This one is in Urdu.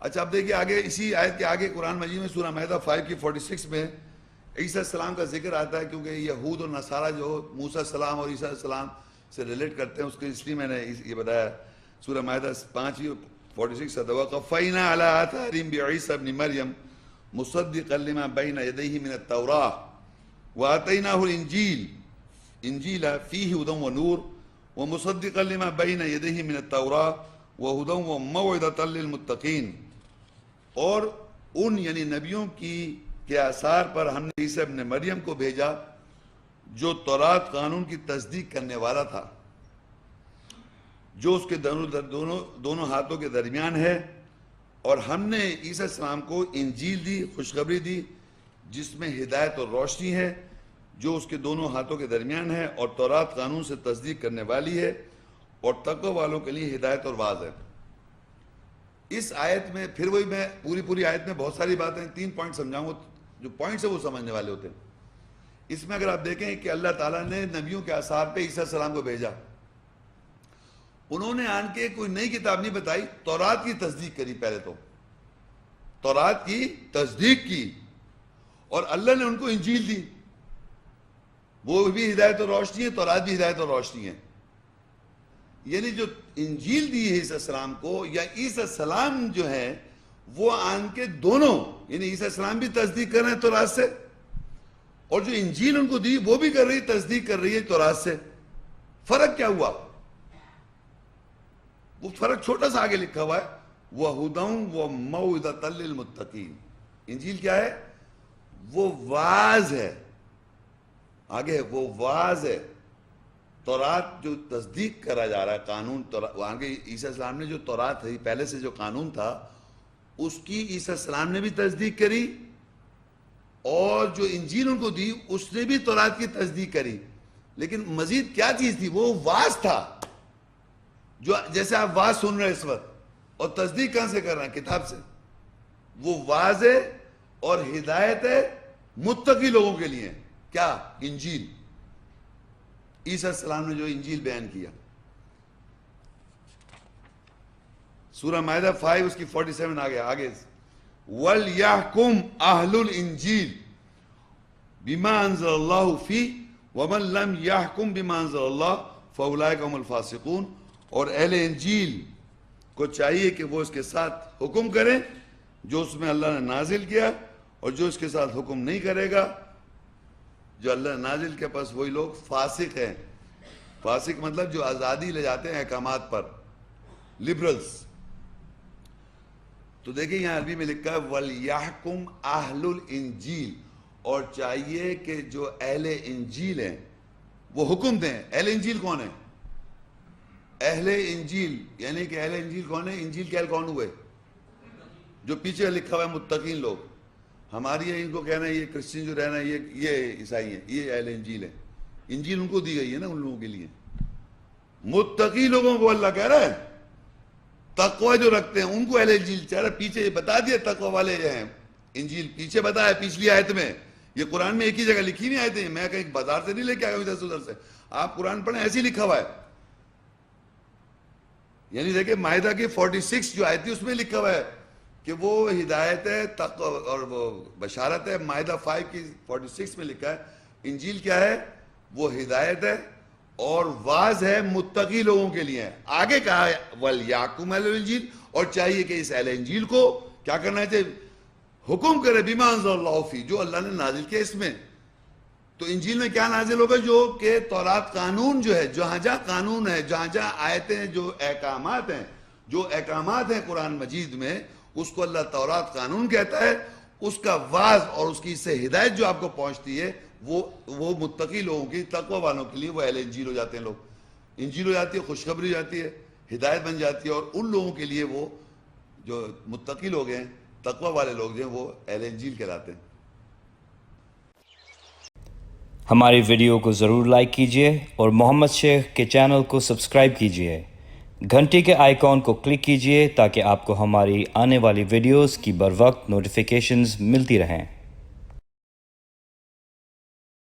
اچھا اب دیکھیے آگے اسی آیت کے آگے قرآن مجید میں سورہ مائدہ 5 کی 46 میں عیسیٰ السلام کا ذکر آتا ہے، کیونکہ یہود اور نصارہ جو موسیٰ السلام اور عیسیٰ السلام سے ریلیٹ کرتے ہیں، اس کے اس لیے میں نے یہ بتایا سورہ مائدہ 5 46 وَقَفَّيْنَا عَلَىٰ آثَارِهِمْ بِعِيسَىٰ ابْنِ مَرْيَمَ مُصَدِّقًا لِمَا بَيْنَ يَدَيْهِ مِنَ التَّوْرَاةِ وَآتَيْنَاهُ الْإِنْجِيلَ فِيهِ هُدًى وَنُورٌ وَمُصَدِّقًا لِمَا بَيْنَ يَدَيْهِ مِنَ التَّوْرَاةِ وَهُدًى وَمَوْعِظَةً لِّلْمُتَّقِينَ، اور ان یعنی نبیوں کے آثار پر ہم نے عیسیٰ ابن مریم کو بھیجا جو تورات قانون کی تصدیق کرنے والا تھا، جو اس کے دونوں ہاتھوں کے درمیان ہے، اور ہم نے عیسیٰ السلام کو انجیل دی، خوشخبری دی، جس میں ہدایت اور روشنی ہے، جو اس کے دونوں ہاتھوں کے درمیان ہے، اور تورات قانون سے تصدیق کرنے والی ہے، اور تقوی والوں کے لیے ہدایت اور واضح ہے۔ اس آیت میں پھر وہی میں پوری آیت میں بہت ساری باتیں 3 پوائنٹ سمجھاؤں گا، جو پوائنٹس ہیں وہ سمجھنے والے ہوتے ہیں۔ اس میں اگر آپ دیکھیں کہ اللہ تعالیٰ نے نبیوں کے آثار پہ عیسیٰ السلام کو بھیجا، انہوں نے آن کے کوئی نئی کتاب نہیں بتائی، تورات کی تصدیق کری، پہلے تو تورات کی تصدیق کی، اور اللہ نے ان کو انجیل دی، وہ بھی ہدایت اور روشنی ہے، تورات بھی ہدایت اور روشنی ہے۔ یعنی جو انجیل دی ہے عیسیٰ السلام کو، یا عیسیٰ السلام جو ہے وہ آن کے دونوں، یعنی عیسیٰ السلام بھی تصدیق کر رہے ہیں تورات سے، اور جو انجیل ان کو دی وہ بھی کر رہی ہے، تصدیق کر رہی ہے تورات سے۔ فرق کیا ہوا؟ وہ فرق چھوٹا سا آگے لکھا ہوا ہے، وَهُدًى وَمَوْعِظَةً لِّلْمُتَّقِينَ۔ انجیل کیا ہے؟ وہ واعظ ہے، آگے وہ واعظ ہے۔ تورات جو تصدیق کرا جا رہا ہے، قانون آگے عیسیٰ السلام نے جو تورات تھی پہلے سے جو قانون تھا، اس کی عیسیٰ السلام نے بھی تصدیق کری، اور جو انجیل ان کو دی اس نے بھی تورات کی تصدیق کری، لیکن مزید کیا چیز تھی؟ وہ واعظ تھا، جو جیسے آپ واعظ سن رہے ہیں اس وقت، اور تصدیق کہاں سے کر رہے ہیں؟ کتاب سے۔ وہ واعظ ہے اور ہدایت ہے متقی لوگوں کے لیے۔ کیا؟ انجیل، عیسیٰ السلام نے جو انجیل بیان کیا۔ سورہ مائدہ 5 اس کی 47 آگے وَلْيَحْكُمْ أَهْلُ الْإِنْجِيلِ بِمَا أَنزَلَ اللَّهُ فِيهِ وَمَنْ لَمْ يَحْكُمْ بِمَا أَنزَلَ اللَّهُ فَأُولَٰئِكَ هُمُ الْفَاسِقُونَ، اور اہل انجیل کو چاہیے کہ وہ اس کے ساتھ حکم کریں جو اس میں اللہ نے نازل کیا، اور جو اس کے ساتھ حکم نہیں کرے گا جو اللہ نے نازل کے پاس، وہی لوگ فاسق ہیں۔ فاسق مطلب جو آزادی لے جاتے ہیں احکامات پر، لبرلز۔ تو دیکھیں یہاں عربی میں لکھا ہے وَلْيَحْكُمْ أَهْلُ الْإِنْجِيلِ، اور چاہیے کہ جو اہل انجیل ہیں وہ حکم دیں۔ اہل انجیل کون ہے؟ اہل انجیل یعنی کہ اہل انجیل کون ہے؟ انجیل کے اہل کون ہوئے؟ جو پیچھے لکھا ہوا ہے متقین لوگ۔ ہماری ان کو کہنا ہے یہ کرسچن جو رہنا ہے یہ عیسائی ہیں، یہ اہل انجیل ہیں۔ انجیل ان کو دی گئی ہے نا، ان لوگوں کے لیے۔ متقی لوگوں کو اللہ کہہ رہا ہے، تقوی جو رکھتے ہیں ان کو اہل انجیل چاہ رہا ہے۔ پیچھے بتا دیا تقوی والے ہیں، انجیل پیچھے بتایا پچھلی آیت میں۔ یہ قرآن میں ایک ہی جگہ لکھی نہیں آیتیں، میں کہیں بازار سے نہیں لے کے آیا ہوں ادھر سے۔ آپ قرآن پڑھیں، ایسے ہی لکھا ہوا ہے۔ یعنی دیکھیں مائدہ کی 46 جو آیت تھی اس میں لکھا ہوا ہے کہ وہ ہدایت ہے اور وہ بشارت ہے۔ مائدہ 5 کی 46 میں لکھا ہے انجیل کیا ہے؟ وہ ہدایت ہے اور واعظ ہے متقی لوگوں کے لیے۔ آگے کہا ہے وَلْيَحْكُمْ أَهْلُ الْإِنْجِيلِ، اور چاہیے کہ اس اہل انجیل کو کیا کرنا چاہیے؟ حکم کرے بِمَا أَنزَلَ اللَّهُ فِيهِ، جو اللہ نے نازل کیا اس میں۔ تو انجیل میں کیا نازل ہوگا؟ جو کہ تورات قانون جو ہے، جہاں جہاں قانون ہے، جہاں جہاں آیتیں، جو احکامات ہیں قرآن مجید میں، اس کو اللہ تورات قانون کہتا ہے۔ اس کا واعظ اور اس کی سے ہدایت جو آپ کو پہنچتی ہے، وہ متقی لوگوں کی، تقوی والوں کے لیے وہ اہل انجیل ہو جاتے ہیں لوگ۔ انجیل ہو جاتی ہے، خوشخبری ہو جاتی ہے، ہدایت بن جاتی ہے، اور ان لوگوں کے لیے وہ جو متقی لوگ ہیں، تقوی والے لوگ جو ہیں، وہ اہل انجیل کہلاتے ہیں۔ ہماری ویڈیو کو ضرور لائک کیجیے اور محمد شیخ کے چینل کو سبسکرائب کیجیے۔ گھنٹی کے آئیکن کو کلک کیجیے تاکہ آپ کو ہماری آنے والی ویڈیوز کی بروقت نوٹیفیکیشنز ملتی رہیں۔